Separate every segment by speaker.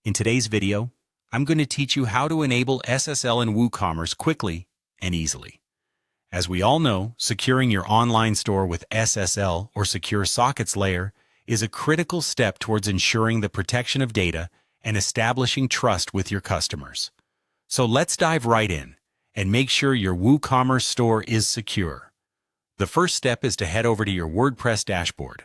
Speaker 1: In today's video, I'm going to teach you how to enable SSL in WooCommerce quickly and easily. As we all know, securing your online store with SSL or Secure Sockets layer is a critical step towards ensuring the protection of data and establishing trust with your customers. So let's dive right in and make sure your WooCommerce store is secure. The first step is to head over to your WordPress dashboard.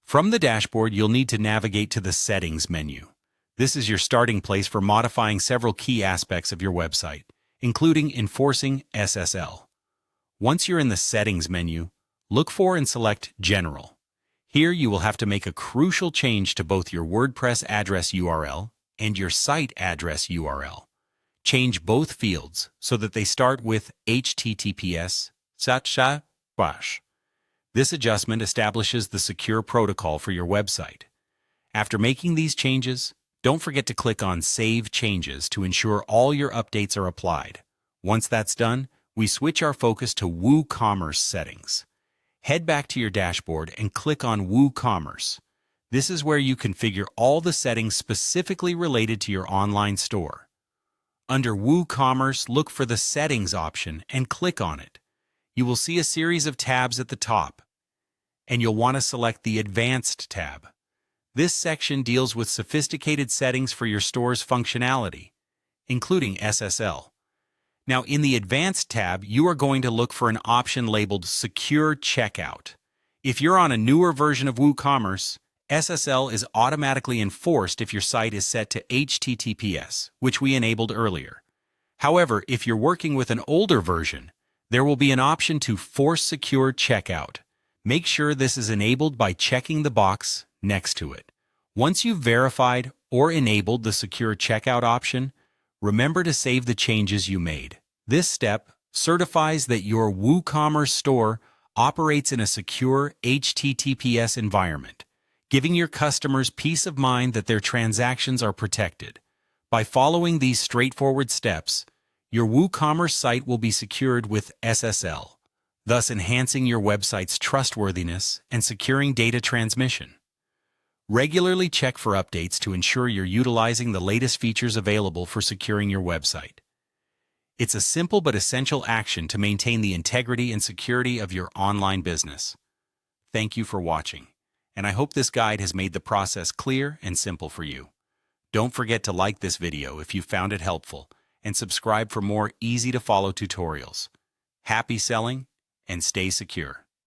Speaker 1: From the dashboard, you'll need to navigate to the Settings menu. This is your starting place for modifying several key aspects of your website, including enforcing SSL. Once you're in the Settings menu, look for and select General. Here you will have to make a crucial change to both your WordPress address URL and your site address URL. Change both fields so that they start with HTTPS// This adjustment establishes the secure protocol for your website. After making these changes, don't forget to click on Save Changes to ensure all your updates are applied. Once that's done, we switch our focus to WooCommerce settings. Head back to your dashboard and click on WooCommerce. This is where you configure all the settings specifically related to your online store. Under WooCommerce, look for the Settings option and click on it. You will see a series of tabs at the top, and you'll want to select the Advanced tab. This section deals with sophisticated settings for your store's functionality, including SSL. Now, in the Advanced tab, you are going to look for an option labeled Secure Checkout. If you're on a newer version of WooCommerce, SSL is automatically enforced if your site is set to HTTPS, which we enabled earlier. However, if you're working with an older version, there will be an option to force secure checkout. Make sure this is enabled by checking the box next to it. Once you've verified or enabled the secure checkout option, remember to save the changes you made. This step certifies that your WooCommerce store operates in a secure HTTPS environment, giving your customers peace of mind that their transactions are protected. By following these straightforward steps, your WooCommerce site will be secured with SSL, thus enhancing your website's trustworthiness and securing data transmission. Regularly check for updates to ensure you're utilizing the latest features available for securing your website. It's a simple but essential action to maintain the integrity and security of your online business. Thank you for watching, and I hope this guide has made the process clear and simple for you. Don't forget to like this video if you found it helpful, and subscribe for more easy-to-follow tutorials. Happy selling, and stay secure.